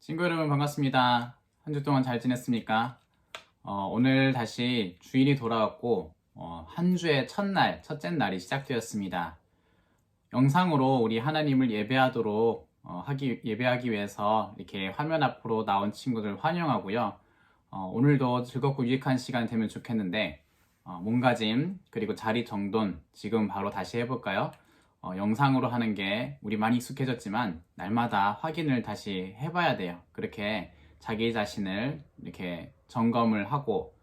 친구 여러분 반갑습니다. 한 주 동안 잘 지냈습니까? 오늘 다시 주일이 돌아왔고 한 주의 첫날, 첫째 날이 시작되었습니다. 영상으로 우리 하나님을 예배하도록 예배하기 위해서 이렇게 화면 앞으로 나온 친구들 환영하고요. 오늘도 즐겁고 유익한 시간 되면 좋겠는데 몸가짐 그리고 자리 정돈 지금 바로 다시 해볼까요? 영상으로 하는 게 우리 많이 익숙해졌지만 날마다 확인을 다시 해봐야 돼요. 그렇게 자기 자신을 이렇게 점검을 하고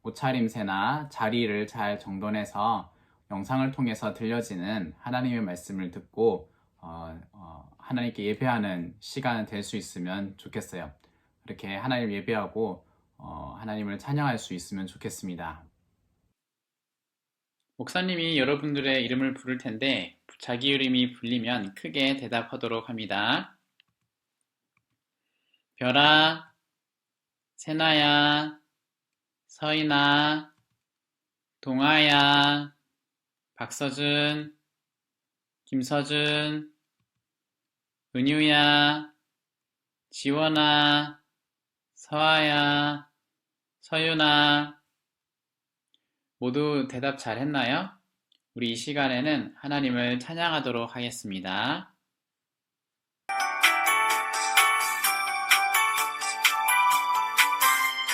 옷차림새나 자리를 잘 정돈해서 영상을 통해서 들려지는 하나님의 말씀을 듣고 하나님께 예배하는 시간 될 수 있으면 좋겠어요. 그렇게 하나님을 예배하고 하나님을 찬양할 수 있으면 좋겠습니다. 목사님이 여러분들의 이름을 부를 텐데 자기 이름이 불리면 크게 대답하도록 합니다. 별아, 세나야, 서인아, 동아야, 박서준, 김서준, 은유야, 지원아, 서아야, 서윤아 모두 대답 잘 했나요? 우리 이 시간에는 하나님을 찬양하도록 하겠습니다.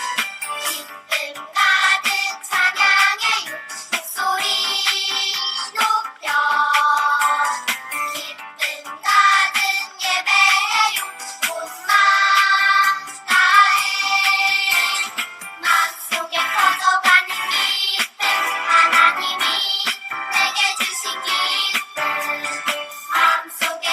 기쁨 가득 찬양해요 목소리 높여 기쁨 가득 예배해요 온망 다해 마음속에 퍼져가는 기쁨 하나님이 내게 주신 기쁨 마음속에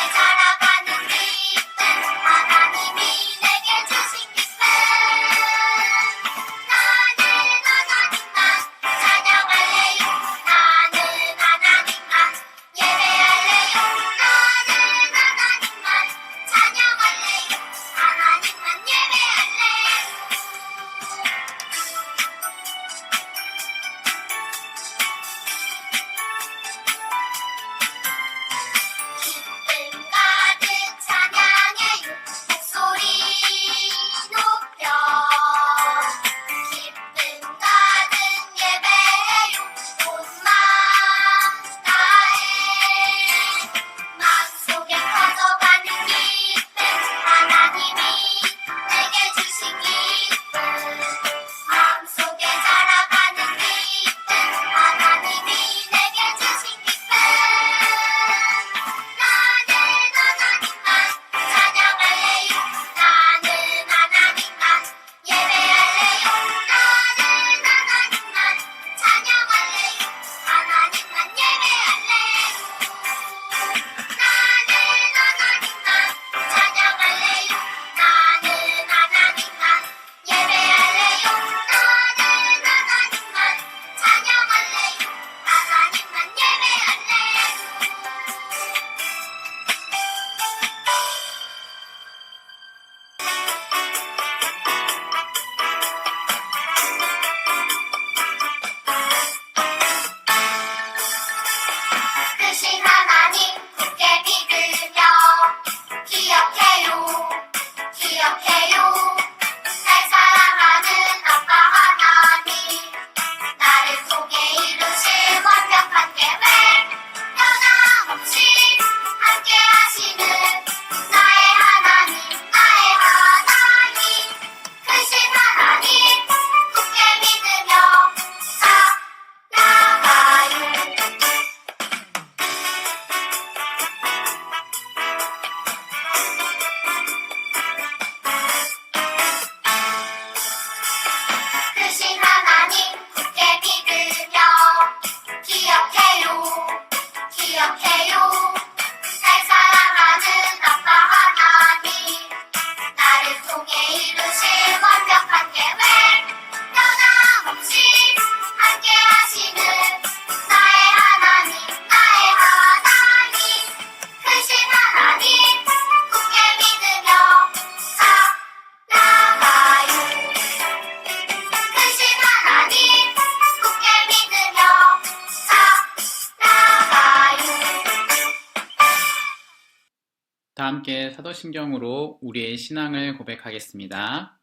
함께 사도신경으로 우리의 신앙을 고백하겠습니다.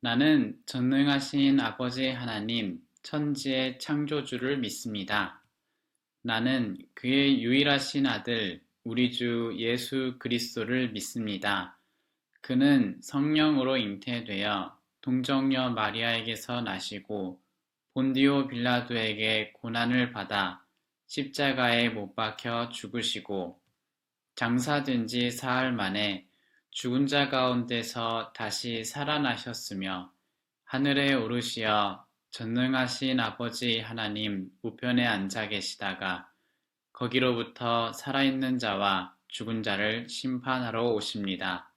나는 전능하신 아버지 하나님, 천지의 창조주를 믿습니다. 나는 그의 유일하신 아들, 우리 주 예수 그리스도를 믿습니다. 그는 성령으로 잉태되어 동정녀 마리아에게서 나시고 본디오 빌라도에게 고난을 받아 십자가에 못 박혀 죽으시고 장사된 지 사흘 만에 죽은 자 가운데서 다시 살아나셨으며 하늘에 오르시어 전능하신 아버지 하나님 우편에 앉아 계시다가 거기로부터 살아있는 자와 죽은 자를 심판하러 오십니다.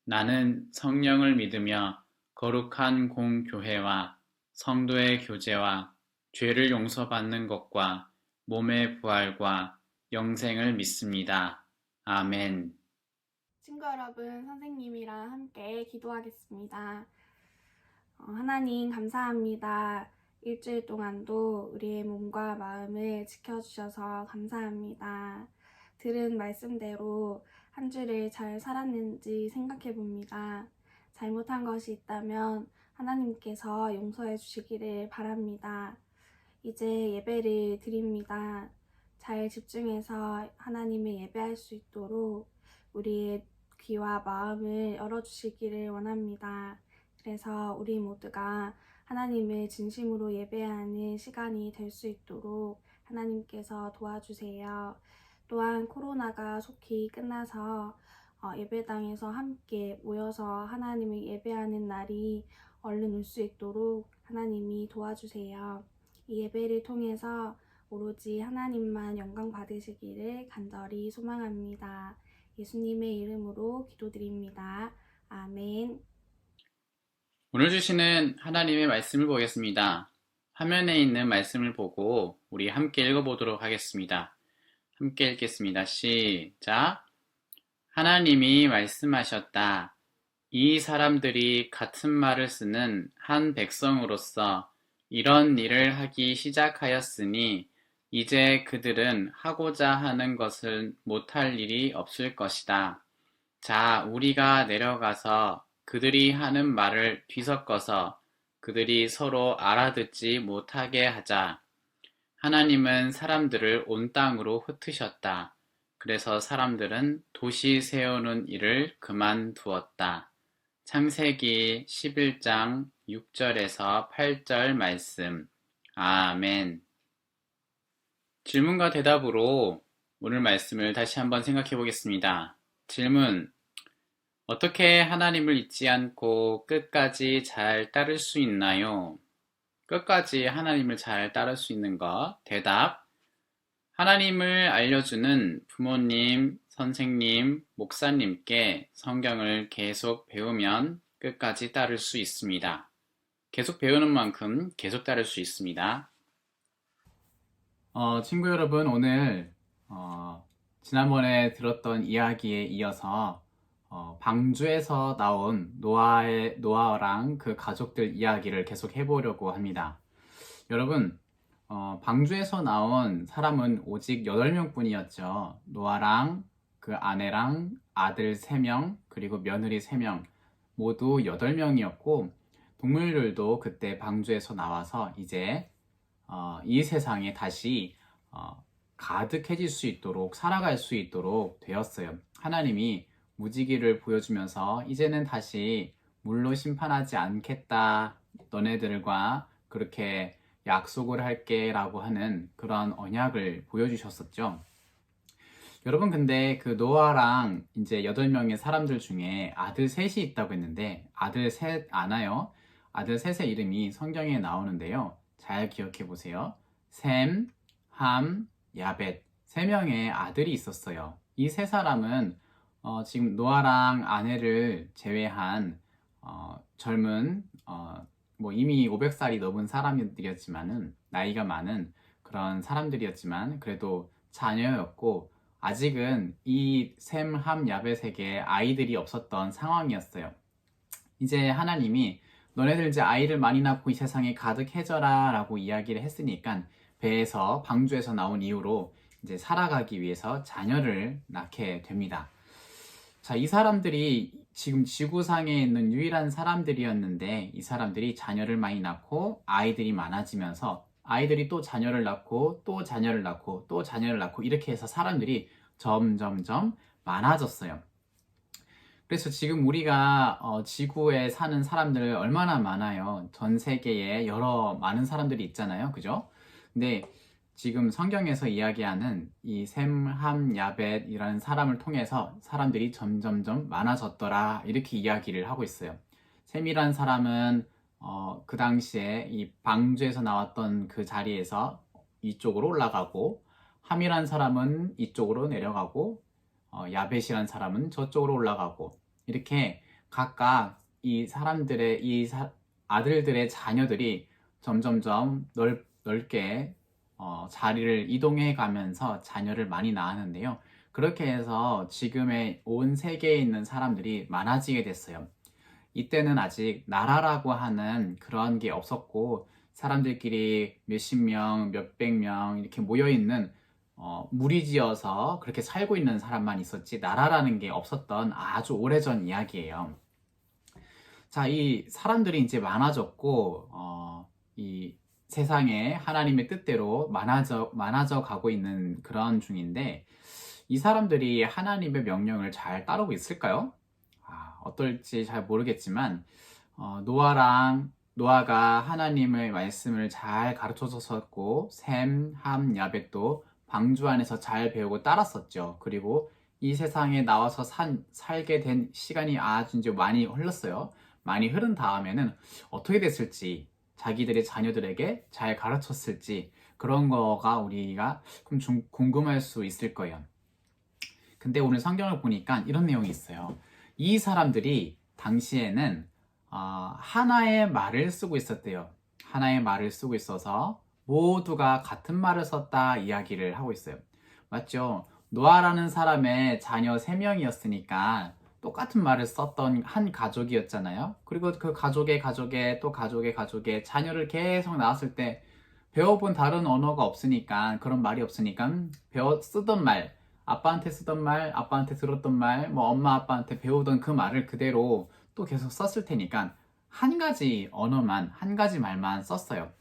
나는 성령을 믿으며 거룩한 공교회와 성도의 교제와 죄를 용서받는 것과 몸의 부활과 영생을 믿습니다. 아멘. 친구 여러분, 선생님이랑 함께 기도하겠습니다. 하나님 감사합니다. 일주일 동안도 우리의 몸과 마음을 지켜주셔서 감사합니다. 들은 말씀대로 한 주를 잘 살았는지 생각해 봅니다. 잘못한 것이 있다면 하나님께서 용서해 주시기를 바랍니다. 이제 예배를 드립니다. 잘 집중해서 하나님을 예배할 수 있도록 우리의 귀와 마음을 열어주시기를 원합니다. 그래서 우리 모두가 하나님을 진심으로 예배하는 시간이 될 수 있도록 하나님께서 도와주세요. 또한 코로나가 속히 끝나서 예배당에서 함께 모여서 하나님을 예배하는 날이 얼른 올 수 있도록 하나님이 도와주세요. 이 예배를 통해서 오로지 하나님만 영광 받으시기를 간절히 소망합니다. 예수님의 이름으로 기도드립니다. 아멘. 오늘 주시는 하나님의 말씀을 보겠습니다. 화면에 있는 말씀을 보고 우리 함께 읽어보도록 하겠습니다. 함께 읽겠습니다. 시작. 하나님이 말씀하셨다. 이 사람들이 같은 말을 쓰는 한 백성으로서 이런 일을 하기 시작하였으니 이제 그들은 하고자 하는 것을 못할 일이 없을 것이다. 자, 우리가 내려가서 그들이 하는 말을 뒤섞어서 그들이 서로 알아듣지 못하게 하자. 하나님은 사람들을 온 땅으로 흩으셨다. 그래서 사람들은 도시 세우는 일을 그만두었다. 창세기 11장 6절에서 8절 말씀. 아멘. 질문과 대답으로 오늘 말씀을 다시 한번 생각해 보겠습니다. 질문. 어떻게 하나님을 잊지 않고 끝까지 잘 따를 수 있나요? 끝까지 하나님을 잘 따를 수 있는 것. 대답. 하나님을 알려주는 부모님, 선생님, 목사님께 성경을 계속 배우면 끝까지 따를 수 있습니다. 계속 배우는 만큼 계속 따를 수 있습니다. 친구 여러분, 오늘 지난번에 들었던 이야기에 이어서 방주에서 나온 노아랑 그 가족들 이야기를 계속 해보려고 합니다. 여러분, 방주에서 나온 사람은 오직 8명 뿐이었죠. 노아랑 그 아내랑 아들 3명, 그리고 며느리 3명, 모두 8명이었고, 동물들도 그때 방주에서 나와서 이제 이 세상에 다시 가득해질 수 있도록, 살아갈 수 있도록 되었어요. 하나님이 무지개를 보여주면서 이제는 다시 물로 심판하지 않겠다, 너네들과 그렇게 약속을 할게 라고 하는 그런 언약을 보여주셨었죠. 여러분, 근데 그 노아랑 이제 8명의 사람들 중에 아들 셋이 있다고 했는데 아들 셋 아나요? 아들 셋의 이름이 성경에 나오는데요. 잘 기억해 보세요. 셈, 함, 야벳 3명의 아들이 있었어요. 이 3사람은 지금 노아랑 아내를 제외한 젊은 뭐 이미 500살이 넘은 사람들이었지만은 나이가 많은 그런 사람들이었지만 그래도 자녀였고 아직은 이 셈, 함, 야벳에게 아이들이 없었던 상황이었어요. 이제 하나님이 너네들 이제 아이를 많이 낳고 이 세상에 가득해져라 라고 이야기를 했으니까 배에서 방주에서 나온 이후로 이제 살아가기 위해서 자녀를 낳게 됩니다. 자, 이 사람들이 지금 지구상에 있는 유일한 사람들이었는데 이 사람들이 자녀를 많이 낳고 아이들이 많아지면서 아이들이 또 자녀를 낳고 또 자녀를 낳고 또 자녀를 낳고 이렇게 해서 사람들이 점점점 많아졌어요. 그래서 지금 우리가 지구에 사는 사람들 얼마나 많아요. 전 세계에 여러 많은 사람들이 있잖아요. 그죠? 근데 지금 성경에서 이야기하는 이 셈, 함, 야벳이라는 사람을 통해서 사람들이 점점점 많아졌더라 이렇게 이야기를 하고 있어요. 셈이라는 사람은 그 당시에 이 방주에서 나왔던 그 자리에서 이쪽으로 올라가고 함이라는 사람은 이쪽으로 내려가고 야벳이라는 사람은 저쪽으로 올라가고 이렇게 각각 이 사람들의 아들들의 자녀들이 점점점 넓게 자리를 이동해 가면서 자녀를 많이 낳았는데요. 그렇게 해서 지금의 온 세계에 있는 사람들이 많아지게 됐어요. 이때는 아직 나라라고 하는 그런 게 없었고 사람들끼리 몇십 명, 몇백 명 이렇게 모여있는 무리지어서 그렇게 살고 있는 사람만 있었지 나라라는 게 없었던 아주 오래전 이야기예요. 자, 이 사람들이 이제 많아졌고 이 세상에 하나님의 뜻대로 많아져 가고 있는 그런 중인데 이 사람들이 하나님의 명령을 잘 따르고 있을까요? 어떨지 잘 모르겠지만 노아가 하나님의 말씀을 잘 가르쳐 줬었고 셈, 함, 야벳도 방주 안에서 잘 배우고 따랐었죠. 그리고 이 세상에 나와서 살게 된 시간이 아주 이제 많이 흘렀어요. 많이 흐른 다음에는 어떻게 됐을지 자기들의 자녀들에게 잘 가르쳤을지 그런 거가 우리가 좀 궁금할 수 있을 거예요. 근데 오늘 성경을 보니까 이런 내용이 있어요. 이 사람들이 당시에는 하나의 말을 쓰고 있었대요. 하나의 말을 쓰고 있어서 모두가 같은 말을 썼다 이야기를 하고 있어요. 맞죠? 노아라는 사람의 자녀 3명이었으니까 똑같은 말을 썼던 한 가족이었잖아요. 그리고 그 가족의 또 가족의 자녀를 계속 낳았을 때 배워본 다른 언어가 없으니까 그런 말이 없으니까 쓰던 말, 아빠한테 쓰던 말, 아빠한테 들었던 말, 뭐 엄마 아빠한테 배우던 그 말을 그대로 또 계속 썼을 테니까 한 가지 언어만, 한 가지 말만 썼어요.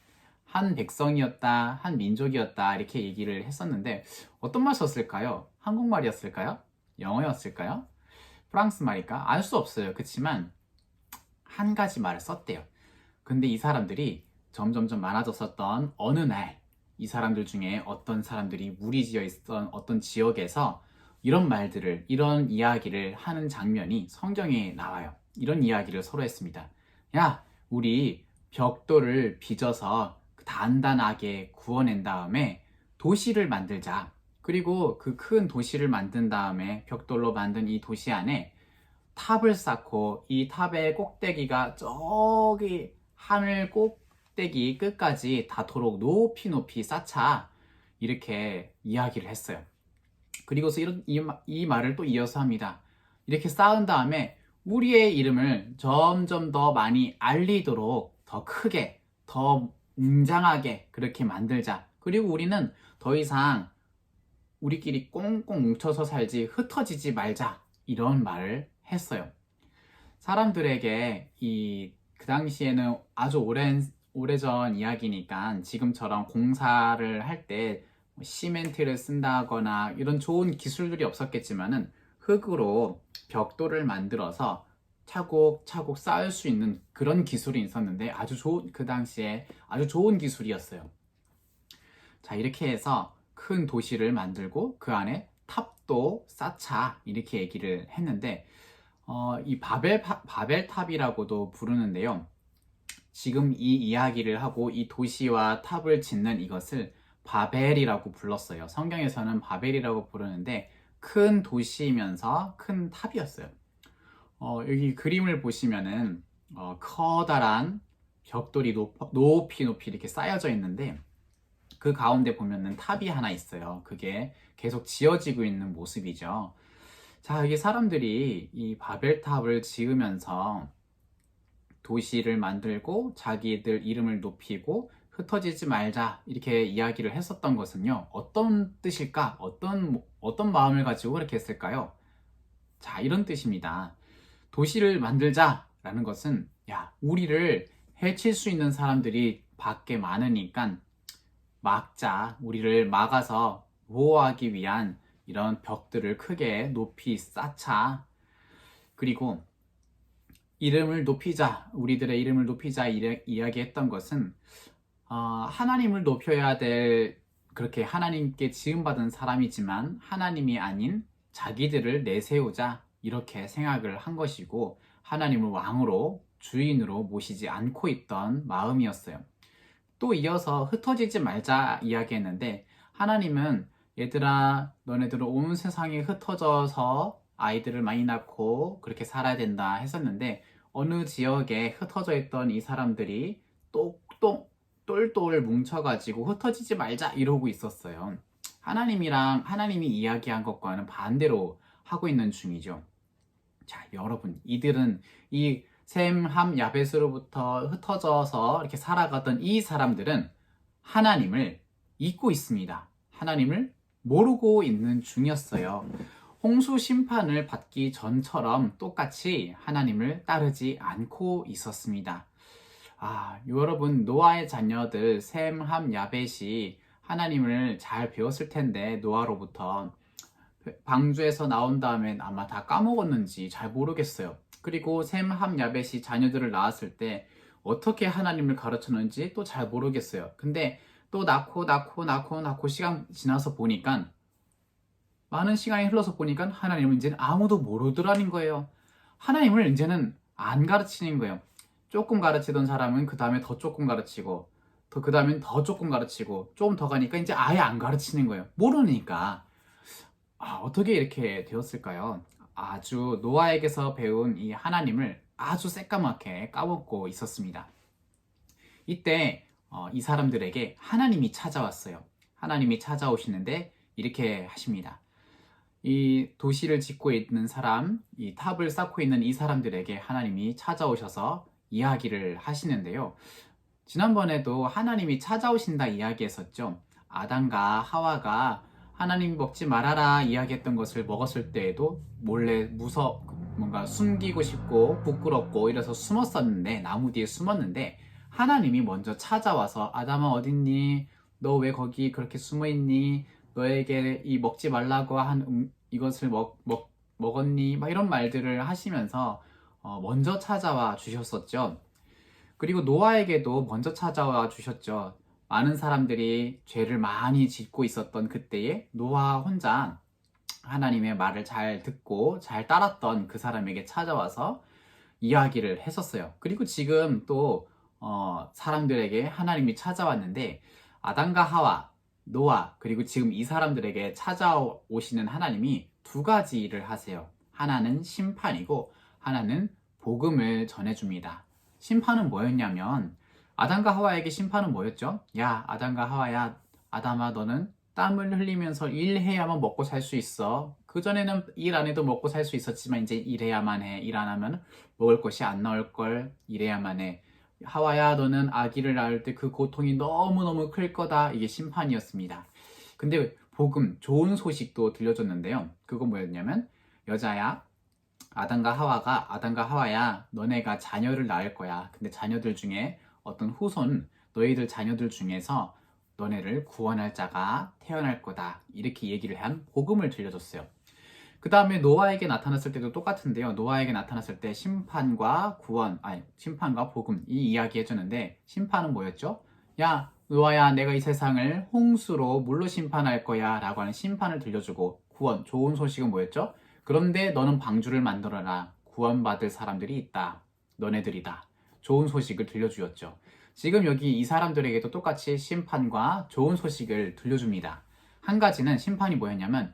한 백성이었다, 한 민족이었다 이렇게 얘기를 했었는데 어떤 말 썼을까요? 한국말이었을까요? 영어였을까요? 프랑스 말일까? 알 수 없어요. 그렇지만 한 가지 말을 썼대요. 근데 이 사람들이 점점점 많아졌었던 어느 날 이 사람들 중에 어떤 사람들이 무리지어 있던 어떤 지역에서 이런 말들을, 이런 이야기를 하는 장면이 성경에 나와요. 이런 이야기를 서로 했습니다. 야, 우리 벽돌을 빚어서 단단하게 구워낸 다음에 도시를 만들자. 그리고 그 큰 도시를 만든 다음에 벽돌로 만든 이 도시 안에 탑을 쌓고 이 탑의 꼭대기가 저기 하늘 꼭대기 끝까지 닿도록 높이 쌓자. 이렇게 이야기를 했어요. 그리고서 이 말을 또 이어서 합니다. 이렇게 쌓은 다음에 우리의 이름을 점점 더 많이 알리도록 더 크게, 더 웅장하게 그렇게 만들자. 그리고 우리는 더 이상 우리끼리 꽁꽁 뭉쳐서 살지 흩어지지 말자. 이런 말을 했어요. 사람들에게 그 당시에는 아주 오래전 이야기니까 지금처럼 공사를 할 때 시멘트를 쓴다거나 이런 좋은 기술들이 없었겠지만은 흙으로 벽돌을 만들어서 차곡차곡 쌓을 수 있는 그런 기술이 있었는데 그 당시에 아주 좋은 기술이었어요. 자, 이렇게 해서 큰 도시를 만들고 그 안에 탑도 쌓자 이렇게 얘기를 했는데 이 바벨탑이라고도 부르는데요. 지금 이 이야기를 하고 이 도시와 탑을 짓는 이것을 바벨이라고 불렀어요. 성경에서는 바벨이라고 부르는데 큰 도시이면서 큰 탑이었어요. 여기 그림을 보시면은 커다란 벽돌이 높이 이렇게 쌓여져 있는데 그 가운데 보면은 탑이 하나 있어요. 그게 계속 지어지고 있는 모습이죠. 자, 여기 사람들이 이 바벨탑을 지으면서 도시를 만들고 자기들 이름을 높이고 흩어지지 말자 이렇게 이야기를 했었던 것은요. 어떤 뜻일까? 어떤 마음을 가지고 그렇게 했을까요? 자, 이런 뜻입니다. 도시를 만들자라는 것은 야, 우리를 해칠 수 있는 사람들이 밖에 많으니까 막자, 우리를 막아서 보호하기 위한 이런 벽들을 크게 높이 쌓자. 그리고 이름을 높이자, 우리들의 이름을 높이자 이야기했던 것은 하나님을 높여야 될, 그렇게 하나님께 지음받은 사람이지만 하나님이 아닌 자기들을 내세우자 이렇게 생각을 한 것이고, 하나님을 왕으로 주인으로 모시지 않고 있던 마음이었어요. 또 이어서 흩어지지 말자 이야기했는데, 하나님은 얘들아 너네들은 온 세상에 흩어져서 아이들을 많이 낳고 그렇게 살아야 된다 했었는데, 어느 지역에 흩어져 있던 이 사람들이 똘똘 뭉쳐가지고 흩어지지 말자 이러고 있었어요. 하나님이 이야기한 것과는 반대로 하고 있는 중이죠. 자, 여러분, 이들은 이 셈, 함, 야벳으로부터 흩어져서 이렇게 살아가던 이 사람들은 하나님을 잊고 있습니다. 하나님을 모르고 있는 중이었어요. 홍수 심판을 받기 전처럼 똑같이 하나님을 따르지 않고 있었습니다. 여러분, 노아의 자녀들 셈, 함, 야벳이 하나님을 잘 배웠을 텐데, 노아로부터 방주에서 나온 다음에 아마 다 까먹었는지 잘 모르겠어요. 그리고 셈, 함, 야벳이 자녀들을 낳았을 때 어떻게 하나님을 가르쳤는지 또 잘 모르겠어요. 근데 또 낳고 시간 지나서 보니까, 많은 시간이 흘러서 보니까 하나님은 이제는 아무도 모르더라는 거예요. 하나님을 이제는 안 가르치는 거예요. 조금 가르치던 사람은 그 다음에 더 조금 가르치고, 그 다음엔 더 조금 가르치고, 조금 더 가니까 이제 아예 안 가르치는 거예요. 모르니까. 어떻게 이렇게 되었을까요? 아주 노아에게서 배운 이 하나님을 아주 새까맣게 까먹고 있었습니다. 이때 이 사람들에게 하나님이 찾아왔어요. 하나님이 찾아오시는데 이렇게 하십니다. 이 도시를 짓고 있는 사람, 이 탑을 쌓고 있는 이 사람들에게 하나님이 찾아오셔서 이야기를 하시는데요. 지난번에도 하나님이 찾아오신다 이야기했었죠. 아담과 하와가 하나님 먹지 말아라 이야기했던 것을 먹었을 때에도 몰래 뭔가 숨기고 싶고 부끄럽고 이래서 숨었었는데, 나무 뒤에 숨었는데, 하나님이 먼저 찾아와서 아담아 어딨니? 너 왜 거기 그렇게 숨어있니? 너에게 이 먹지 말라고 한 이것을 먹었니? 막 이런 말들을 하시면서 먼저 찾아와 주셨었죠. 그리고 노아에게도 먼저 찾아와 주셨죠. 많은 사람들이 죄를 많이 짓고 있었던 그때에 노아 혼자 하나님의 말을 잘 듣고 잘 따랐던 그 사람에게 찾아와서 이야기를 했었어요. 그리고 지금 또 사람들에게 하나님이 찾아왔는데, 아담과 하와, 노아, 그리고 지금 이 사람들에게 찾아오시는 하나님이 두 가지 일을 하세요. 하나는 심판이고 하나는 복음을 전해줍니다. 심판은 뭐였냐면, 아담과 하와에게 심판은 뭐였죠? 야, 아담과 하와야, 아담아 너는 땀을 흘리면서 일해야만 먹고 살 수 있어. 그전에는 일 안 해도 먹고 살 수 있었지만 이제 일해야만 해. 일 안 하면 먹을 것이 안 나올걸. 일해야만 해. 하와야, 너는 아기를 낳을 때 그 고통이 너무너무 클 거다. 이게 심판이었습니다. 근데 복음, 좋은 소식도 들려줬는데요. 그건 뭐였냐면, 여자야, 아담과 하와야, 너네가 자녀를 낳을 거야. 근데 자녀들 중에 어떤 후손, 너희들 자녀들 중에서 너네를 구원할 자가 태어날 거다. 이렇게 얘기를 한 복음을 들려줬어요. 그 다음에 노아에게 나타났을 때도 똑같은데요. 노아에게 나타났을 때 심판과 복음 이 이야기 해주는데, 심판은 뭐였죠? 야, 노아야, 내가 이 세상을 홍수로 물로 심판할 거야 라고 하는 심판을 들려주고, 구원, 좋은 소식은 뭐였죠? 그런데 너는 방주를 만들어라. 구원받을 사람들이 있다. 너네들이다. 좋은 소식을 들려주었죠. 지금 여기 이 사람들에게도 똑같이 심판과 좋은 소식을 들려줍니다. 한 가지는, 심판이 뭐였냐면,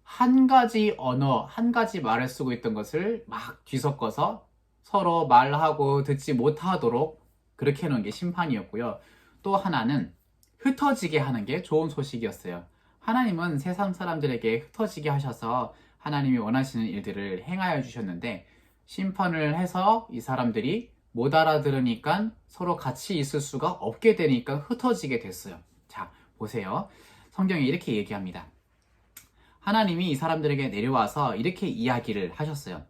한 가지 언어, 한 가지 말을 쓰고 있던 것을 막 뒤섞어서 서로 말하고 듣지 못하도록 그렇게 해놓은 게 심판이었고요. 또 하나는 흩어지게 하는 게 좋은 소식이었어요. 하나님은 세상 사람들에게 흩어지게 하셔서 하나님이 원하시는 일들을 행하여 주셨는데, 심판을 해서 이 사람들이 못 알아들으니까 서로 같이 있을 수가 없게 되니까 흩어지게 됐어요. 자, 보세요. 성경이 이렇게 얘기합니다. 하나님이 이 사람들에게 내려와서 이렇게 이야기를 하셨어요.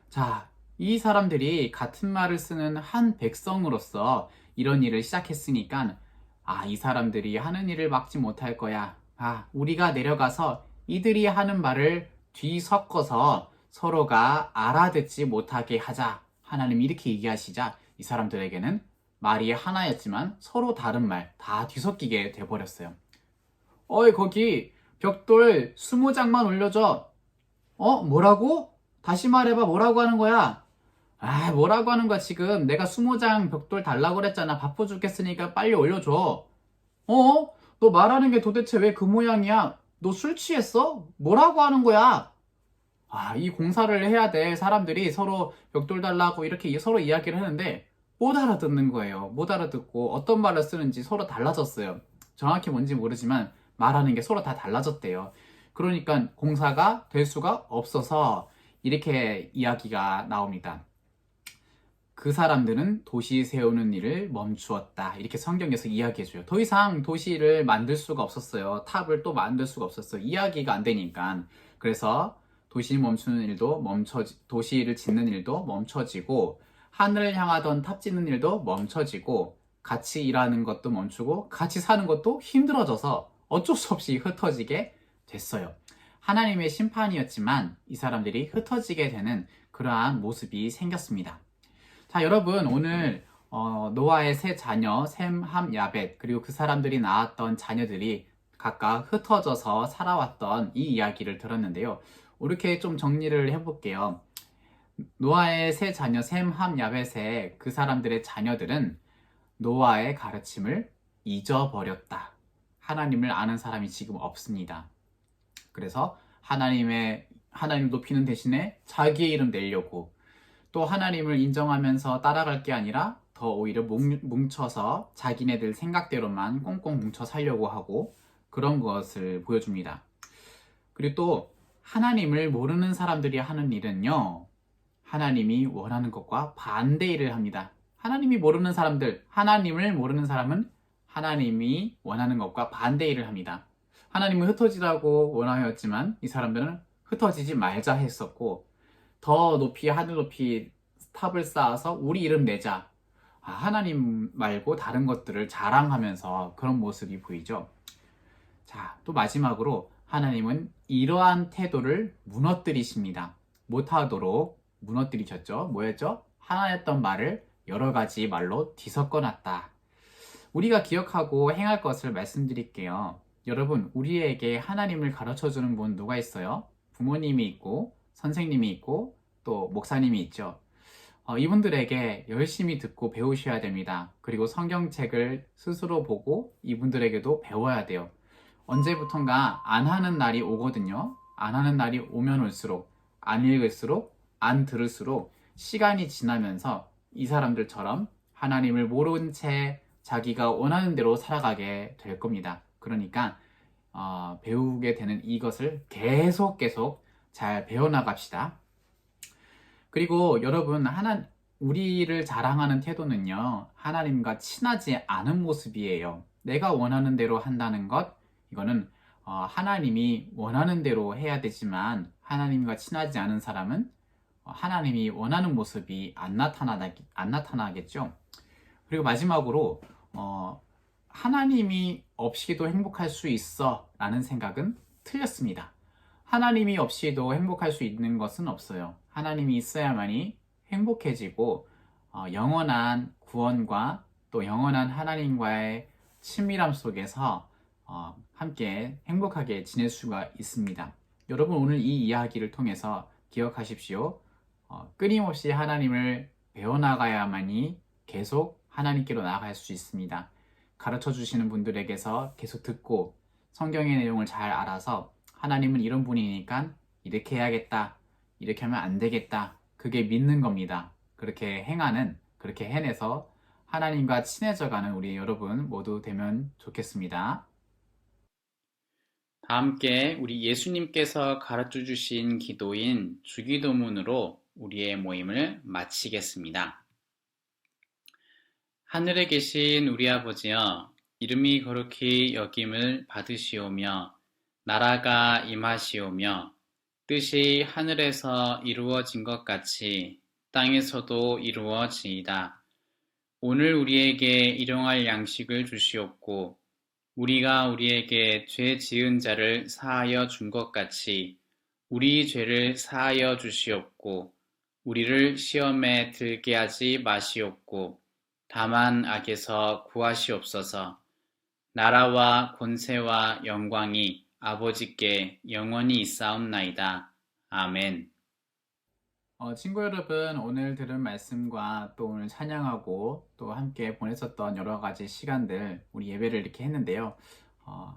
자, 이 사람들이 같은 말을 쓰는 한 백성으로서 이런 일을 시작했으니까, 이 사람들이 하는 일을 막지 못할 거야. 우리가 내려가서 이들이 하는 말을 뒤섞어서 서로가 알아듣지 못하게 하자. 하나님이 이렇게 얘기하시자 이 사람들에게는 말이 하나였지만 서로 다른 말 다 뒤섞이게 돼버렸어요. 어이, 거기 벽돌 20장만 올려줘. 뭐라고? 다시 말해봐. 뭐라고 하는 거야? 뭐라고 하는 거야 지금. 내가 20장 벽돌 달라고 그랬잖아. 바빠 죽겠으니까 빨리 올려줘. 너 말하는 게 도대체 왜 그 모양이야? 너 술 취했어? 뭐라고 하는 거야? 이 공사를 해야 될 사람들이 서로 벽돌 달라고 이렇게 서로 이야기를 하는데 못 알아듣는 거예요. 못 알아듣고 어떤 말을 쓰는지 서로 달라졌어요. 정확히 뭔지 모르지만 말하는 게 서로 다 달라졌대요. 그러니까 공사가 될 수가 없어서 이렇게 이야기가 나옵니다. 그 사람들은 도시 세우는 일을 멈추었다. 이렇게 성경에서 이야기해줘요. 더 이상 도시를 만들 수가 없었어요. 탑을 또 만들 수가 없었어요. 이야기가 안 되니까. 그래서 도시 멈추는 일도 도시를 짓는 일도 멈춰지고, 하늘을 향하던 탑 짓는 일도 멈춰지고, 같이 일하는 것도 멈추고, 같이 사는 것도 힘들어져서 어쩔 수 없이 흩어지게 됐어요. 하나님의 심판이었지만 이 사람들이 흩어지게 되는 그러한 모습이 생겼습니다. 자, 여러분, 오늘 노아의 세 자녀 셈, 함, 야벳, 그리고 그 사람들이 낳았던 자녀들이 각각 흩어져서 살아왔던 이 이야기를 들었는데요. 이렇게 좀 정리를 해볼게요. 노아의 세 자녀 셈, 함, 야벳의 그 사람들의 자녀들은 노아의 가르침을 잊어버렸다. 하나님을 아는 사람이 지금 없습니다. 그래서 하나님 높이는 대신에 자기의 이름 내려고, 또 하나님을 인정하면서 따라갈 게 아니라 더 오히려 뭉쳐서 자기네들 생각대로만 꽁꽁 뭉쳐 살려고 하고, 그런 것을 보여줍니다. 그리고 또 하나님을 모르는 사람들이 하는 일은요, 하나님이 원하는 것과 반대 일을 합니다. 하나님을 모르는 사람은 하나님이 원하는 것과 반대 일을 합니다. 하나님은 흩어지라고 원하였지만 이 사람들은 흩어지지 말자 했었고, 더 높이 하늘 높이 탑을 쌓아서 우리 이름 내자. 하나님 말고 다른 것들을 자랑하면서 그런 모습이 보이죠. 자, 또 마지막으로 하나님은 이러한 태도를 무너뜨리십니다. 못하도록 무너뜨리셨죠. 뭐였죠? 하나였던 말을 여러 가지 말로 뒤섞어 놨다. 우리가 기억하고 행할 것을 말씀드릴게요. 여러분, 우리에게 하나님을 가르쳐주는 분 누가 있어요? 부모님이 있고, 선생님이 있고, 또 목사님이 있죠. 이분들에게 열심히 듣고 배우셔야 됩니다. 그리고 성경책을 스스로 보고 이분들에게도 배워야 돼요. 언제부턴가 안 하는 날이 오거든요. 안 하는 날이 오면 올수록, 안 읽을수록, 안 들을수록 시간이 지나면서 이 사람들처럼 하나님을 모른 채 자기가 원하는 대로 살아가게 될 겁니다. 그러니까 배우게 되는 이것을 계속 잘 배워나갑시다. 그리고 여러분, 우리를 자랑하는 태도는요, 하나님과 친하지 않은 모습이에요. 내가 원하는 대로 한다는 것, 이거는 하나님이 원하는 대로 해야 되지만, 하나님과 친하지 않은 사람은 하나님이 원하는 모습이 안 나타나겠죠. 그리고 마지막으로 하나님이 없이도 행복할 수 있어 라는 생각은 틀렸습니다. 하나님이 없이도 행복할 수 있는 것은 없어요. 하나님이 있어야만이 행복해지고 영원한 구원과 또 영원한 하나님과의 친밀함 속에서 함께 행복하게 지낼 수가 있습니다. 여러분, 오늘 이 이야기를 통해서 기억하십시오. 끊임없이 하나님을 배워나가야만이 계속 하나님께로 나아갈 수 있습니다. 가르쳐 주시는 분들에게서 계속 듣고 성경의 내용을 잘 알아서 하나님은 이런 분이니까 이렇게 해야겠다, 이렇게 하면 안 되겠다, 그게 믿는 겁니다. 그렇게 해내서 하나님과 친해져가는 우리 여러분 모두 되면 좋겠습니다. 다 함께 우리 예수님께서 가르쳐 주신 기도인 주기도문으로 우리의 모임을 마치겠습니다. 하늘에 계신 우리 아버지여, 이름이 거룩히 여김을 받으시오며, 나라가 임하시오며, 뜻이 하늘에서 이루어진 것 같이 땅에서도 이루어지이다. 오늘 우리에게 일용할 양식을 주시옵고, 우리가 우리에게 죄 지은 자를 사하여 준 것 같이 우리 죄를 사하여 주시옵고, 우리를 시험에 들게 하지 마시옵고, 다만 악에서 구하시옵소서. 나라와 권세와 영광이 아버지께 영원히 있사옵나이다. 아멘. 친구 여러분, 오늘 들은 말씀과 또 오늘 찬양하고 또 함께 보냈었던 여러 가지 시간들, 우리 예배를 이렇게 했는데요.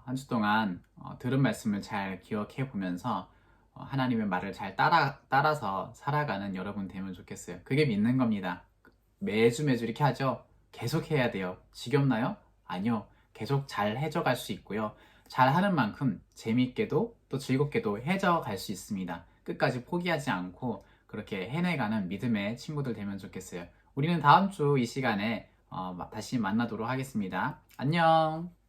한 주 동안 들은 말씀을 잘 기억해 보면서 하나님의 말을 잘 따라서 살아가는 여러분 되면 좋겠어요. 그게 믿는 겁니다. 매주 이렇게 하죠. 계속 해야 돼요. 지겹나요? 아니요. 계속 잘 해져갈 수 있고요. 잘 하는 만큼 재밌게도 또 즐겁게도 해져갈 수 있습니다. 끝까지 포기하지 않고 그렇게 해내가는 믿음의 친구들 되면 좋겠어요. 우리는 다음 주 이 시간에 다시 만나도록 하겠습니다. 안녕.